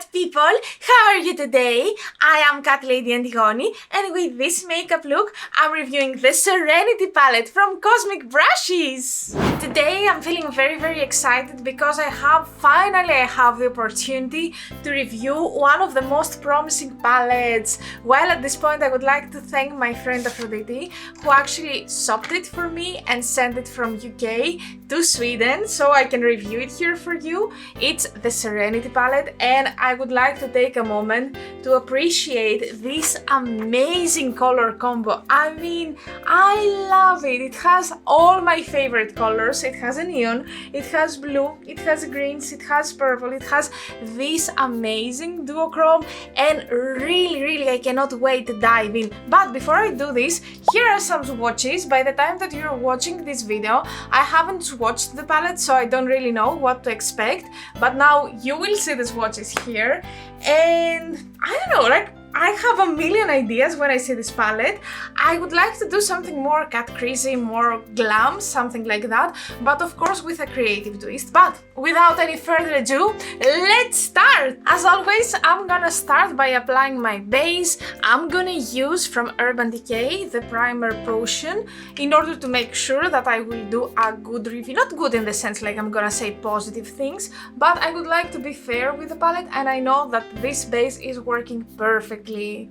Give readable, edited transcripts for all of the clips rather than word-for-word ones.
Alright people, how are you today? I am Catlady Antigoni, and with this makeup look, I'm reviewing the Serenity palette from Cosmic Brushes. Today I'm feeling very excited because I finally have the opportunity to review one of the most promising palettes. Well, at this point I would like to thank my friend Aphrodite, who actually shopped it for me and sent it from UK to Sweden so I can review it here for you. It's the Serenity palette, and I would like to take a moment to appreciate this amazing color combo. I mean, I love it. It has all my favorite colors. It has a neon, it has blue, it has greens, it has purple, it has this amazing duochrome, and really I cannot wait to dive in. But before I do this, here are some swatches. By the time that you're watching this video, I haven't swatched the palette, so I don't really know what to expect, but now you will see the swatches here, and I don't know, like, I have a million ideas when I see this palette. I would like to do something more cat crazy, more glam, something like that, but of course with a creative twist. But without any further ado, let's start! As always, I'm gonna start by applying my base. I'm gonna use from Urban Decay the Primer Potion in order to make sure that I will do a good review. Not good in the sense like I'm gonna say positive things, but I would like to be fair with the palette, and I know that this base is working perfectly.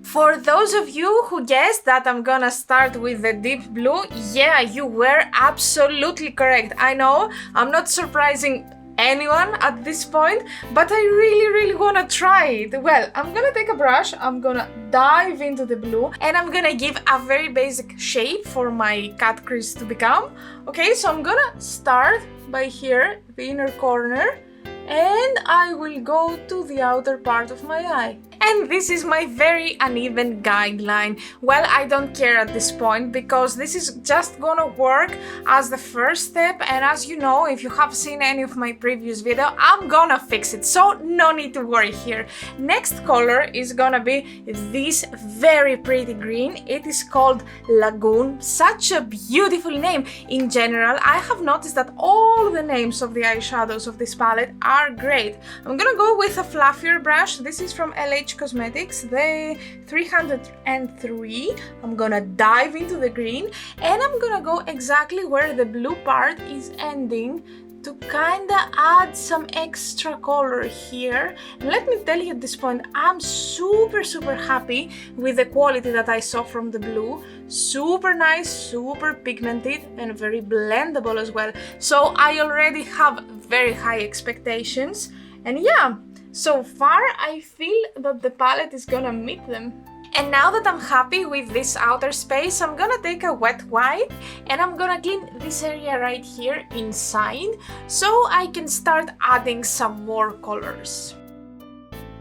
For those of you who guessed that I'm gonna start with the deep blue, yeah, you were absolutely correct. I know I'm not surprising anyone at this point, but I really wanna try it. Well, I'm gonna take a brush, I'm gonna dive into the blue, and I'm gonna give a very basic shape for my cat crease to become. Okay, so I'm gonna start by here, the inner corner, and I will go to the outer part of my eye. And this is my very uneven guideline. Well, I don't care at this point because this is just gonna work as the first step, and as you know, if you have seen any of my previous video, I'm gonna fix it, so no need to worry here. Next color is gonna be this very pretty green. It is called Lagoon. Such a beautiful name. In general, I have noticed that all the names of the eyeshadows of this palette are great. I'm gonna go with a fluffier brush. This is from Aden Cosmetics, the 303. I'm gonna dive into the green, and I'm gonna go exactly where the blue part is ending to kinda add some extra color here. And let me tell you at this point, I'm super happy with the quality that I saw from the blue. Super nice, super pigmented, and very blendable as well. So I already have very high expectations, and yeah, so far I feel that the palette is gonna meet them. And now that I'm happy with this outer space, I'm gonna take a wet wipe and I'm gonna clean this area right here inside so I can start adding some more colors.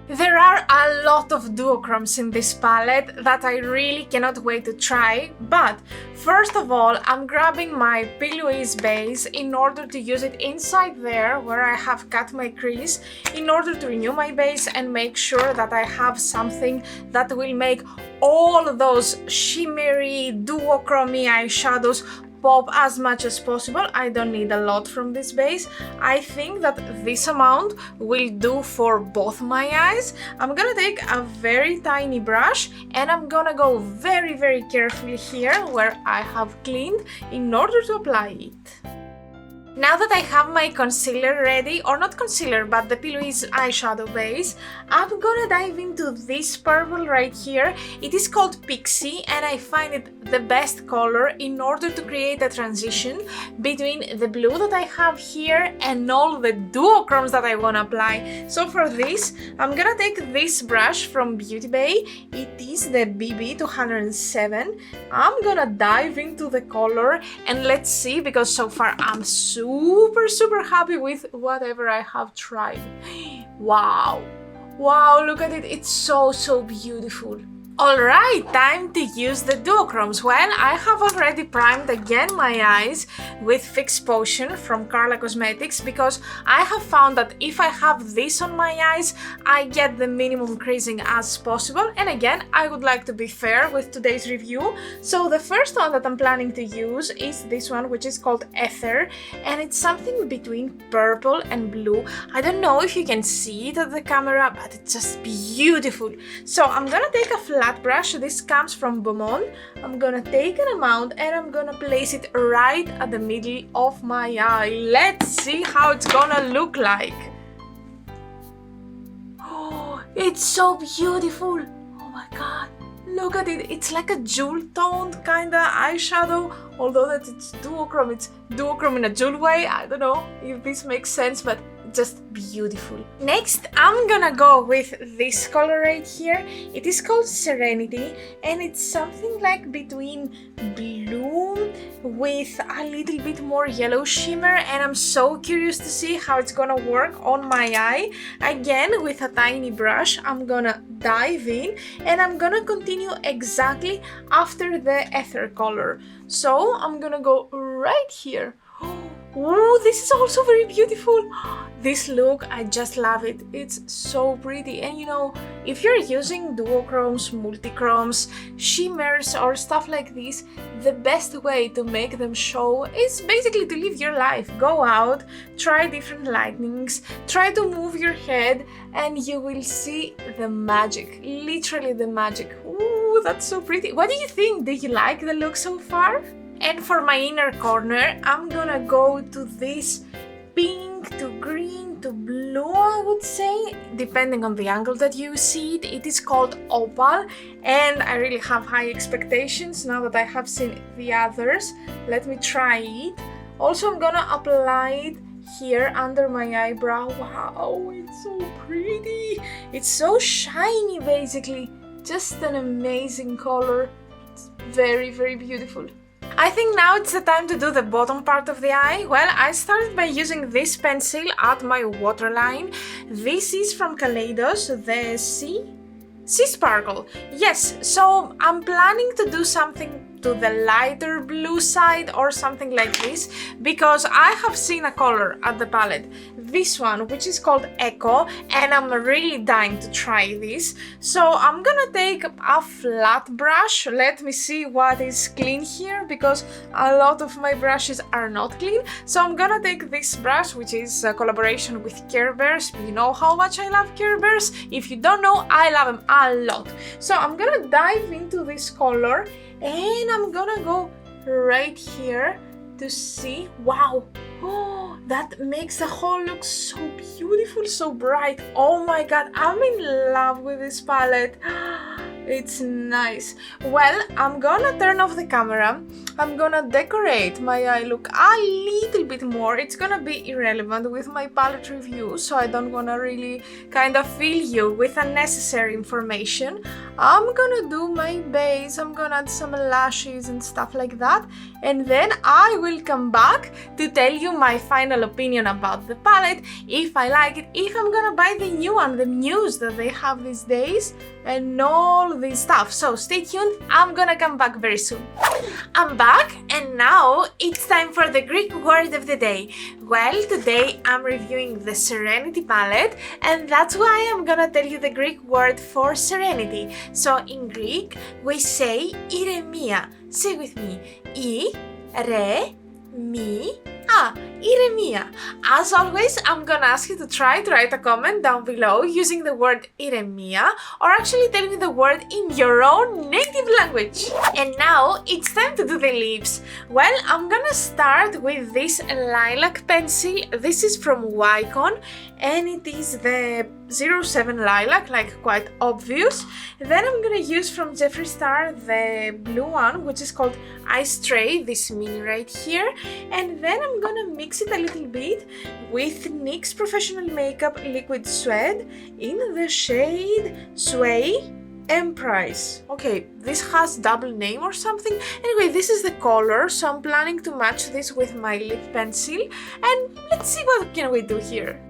There are a lot of duochromes in this palette that I really cannot wait to try, but first of all, I'm grabbing my P. Louise base in order to use it inside there where I have cut my crease, in order to renew my base and make sure that I have something that will make all those shimmery, duochromy eyeshadows pop as much as possible. I don't need a lot from this base. I think that this amount will do for both my eyes. I'm gonna take a very tiny brush and I'm gonna go very carefully here where I have cleaned in order to apply it. Now that I have my concealer ready, or not concealer, but the P. Louise eyeshadow base, I'm gonna dive into this purple right here. It is called Pixie, and I find it the best color in order to create a transition between the blue that I have here and all the duochromes that I wanna apply. So for this, I'm gonna take this brush from Beauty Bay. It is the BB 207. I'm gonna dive into the color and let's see, because so far I'm super happy with whatever I have tried. Wow, look at it, it's so beautiful. Alright, time to use the duochromes. Well, I have already primed again my eyes with Fix Potion from Aden Cosmetics because I have found that if I have this on my eyes, I get the minimum creasing as possible. And again, I would like to be fair with today's review. So the first one that I'm planning to use is this one, which is called Ether, and it's something between purple and blue. I don't know if you can see it at the camera, but it's just beautiful. So I'm gonna take a flat brush. This comes from Beaumont. I'm gonna take an amount and I'm gonna place it right at the middle of my eye. Let's see how it's gonna look like. Oh, it's so beautiful. Oh my god, look at it. It's like a jewel toned kinda eyeshadow, although that it's duochrome in a jewel way. I don't know if this makes sense, but just beautiful. Next, I'm gonna go with this color right here. It is called Serenity, and it's something like between blue with a little bit more yellow shimmer, and I'm so curious to see how it's gonna work on my eye. Again, with a tiny brush, I'm gonna dive in and I'm gonna continue exactly after the ether color. So I'm gonna go right here. Oh, this is also very beautiful. This look, I just love it. It's so pretty. And you know, if you're using duochromes, multichromes, shimmers or stuff like this, the best way to make them show is basically to live your life. Go out, try different lightnings, try to move your head, and you will see the magic. Literally the magic. Ooh, that's so pretty. What do you think? Do you like the look so far? And for my inner corner, I'm gonna go to this pink to green to blue, I would say, depending on the angle that you see it. It is called Opal, and I really have high expectations now that I have seen the others. Let me try it. Also, I'm gonna apply it here under my eyebrow. Wow, it's so pretty. It's so shiny, basically. Just an amazing color. It's very, very beautiful. I think now it's the time to do the bottom part of the eye. Well, I started by using this pencil at my waterline. This is from Catlady, the Sea Sparkle. Yes, so I'm planning to do something to the lighter blue side or something like this, because I have seen a color at the palette, this one, which is called Echo, and I'm really dying to try this. So I'm gonna take a flat brush. Let me see what is clean here, because a lot of my brushes are not clean. So I'm gonna take this brush, which is a collaboration with Care Bears. You know how much I love Care Bears. If you don't know, I love them a lot. So I'm gonna dive into this color and I'm gonna go right here to see. Wow, oh, that makes the whole look so beautiful, so bright. Oh my god, I'm in love with this palette. It's nice. Well, I'm gonna turn off the camera. I'm gonna decorate my eye look a little bit more. It's gonna be irrelevant with my palette review, so I don't wanna really kind of fill you with unnecessary information. I'm gonna do my base. I'm gonna add some lashes and stuff like that, and then I will come back to tell you my final opinion about the palette, if I like it, if I'm gonna buy the new one, the news that they have these days, and all this stuff. So stay tuned, I'm gonna come back very soon. I'm back, and now it's time for the Greek word of the day. Well, today I'm reviewing the Serenity palette, and that's why I'm gonna tell you the Greek word for serenity. So in Greek, we say ηρεμία. Say with me, ηρεμία. As always, I'm gonna ask you to try to write a comment down below using the word ηρεμία, or actually tell me the word in your own native language. And now it's time to do the lips. Well, I'm gonna start with this lilac pencil. This is from Wycon, and it is the 07 lilac, like quite obvious. Then I'm gonna use from Jeffree Star the blue one, which is called Ice Tray, this mini right here. And then I'm gonna mix it a little bit with NYX Professional Makeup Liquid Suede in the shade Sway Emprise. Okay, this has double name or something. Anyway, this is the color, so I'm planning to match this with my lip pencil, and let's see what can we do here.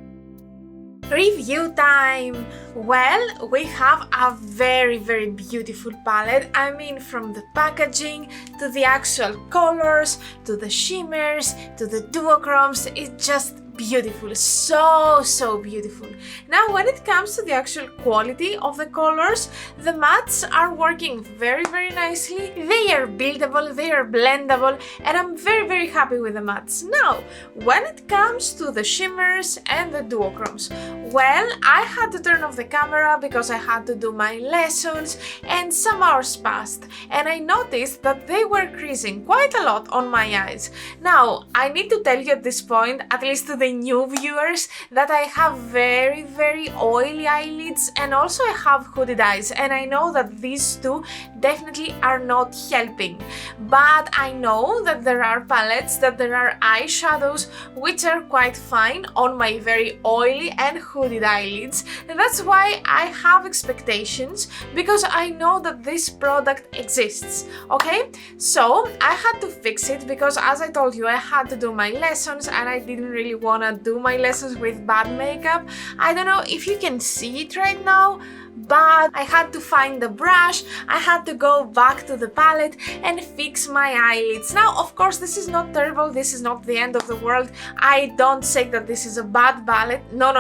Review time! Well, we have a very beautiful palette. I mean, from the packaging to the actual colors to the shimmers to the duochromes, it's just beautiful, so beautiful. Now when it comes to the actual quality of the colors, the mattes are working very nicely. They are buildable, they are blendable, and I'm very happy with the mattes. Now when it comes to the shimmers and the duochromes, well, I had to turn off the camera because I had to do my lessons and some hours passed, and I noticed that they were creasing quite a lot on my eyes. Now I need to tell you at this point, at least to the new viewers, that I have very oily eyelids, and also I have hooded eyes, and I know that these two definitely are not helping. But I know that there are palettes, that there are eyeshadows which are quite fine on my very oily and hooded eyelids, and that's why I have expectations, because I know that this product exists, okay? So I had to fix it because, as I told you, I had to do my lessons and I didn't really want to do my lessons with bad makeup. I don't know if you can see it right now, but I had to find the brush, I had to go back to the palette and fix my eyelids. Now, of course, this is not terrible, this is not the end of the world. I don't say that this is a bad palette. No,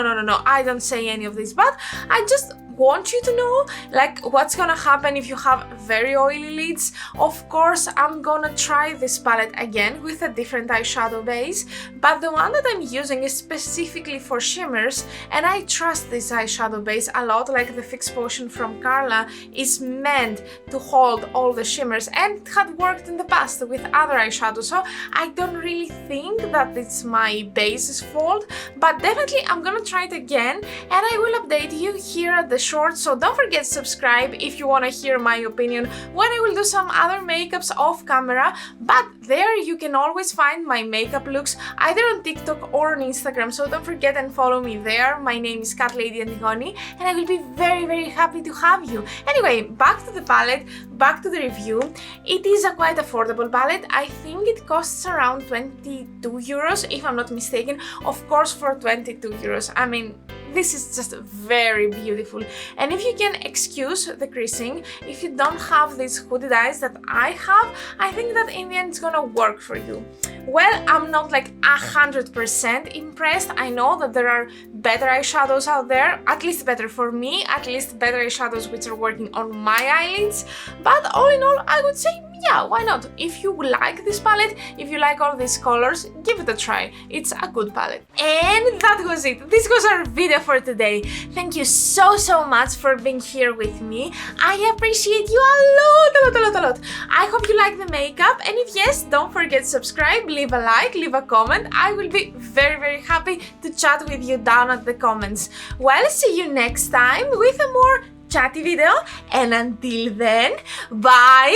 I don't say any of this, but I just want you to know, like, what's gonna happen if you have very oily lids. Of course, I'm gonna try this palette again with a different eyeshadow base, but the one that I'm using is specifically for shimmers, and I trust this eyeshadow base a lot. Like the Fix Potion from Carla is meant to hold all the shimmers and had worked in the past with other eyeshadows, so I don't really think that it's my base's fault, but definitely I'm gonna try it again and I will update you here at the short. So don't forget to subscribe if you want to hear my opinion when I will do some other makeups off camera, but there you can always find my makeup looks either on TikTok or on Instagram, so don't forget and follow me there. My name is Catlady Antigoni and I will be very happy to have you. Anyway, back to the palette, back to the review. It is a quite affordable palette. I think it costs around 22 euros if I'm not mistaken. Of course, for 22 euros, I mean, this is just very beautiful. And if you can excuse the creasing, if you don't have these hooded eyes that I have, I think that in the end it's gonna work for you. Well, I'm not like 100% impressed. I know that there are better eyeshadows out there, at least better for me, at least better eyeshadows which are working on my eyelids, but all in all, I would say, yeah, why not? If you like this palette, if you like all these colors, give it a try. It's a good palette. And that was it. This was our video for today. Thank you so much for being here with me. I appreciate you a lot. I hope you like the makeup, and if yes, don't forget to subscribe, leave a like, leave a comment. I will be very happy to chat with you down at the comments. Well, see you next time with a more chatty video, and until then, bye!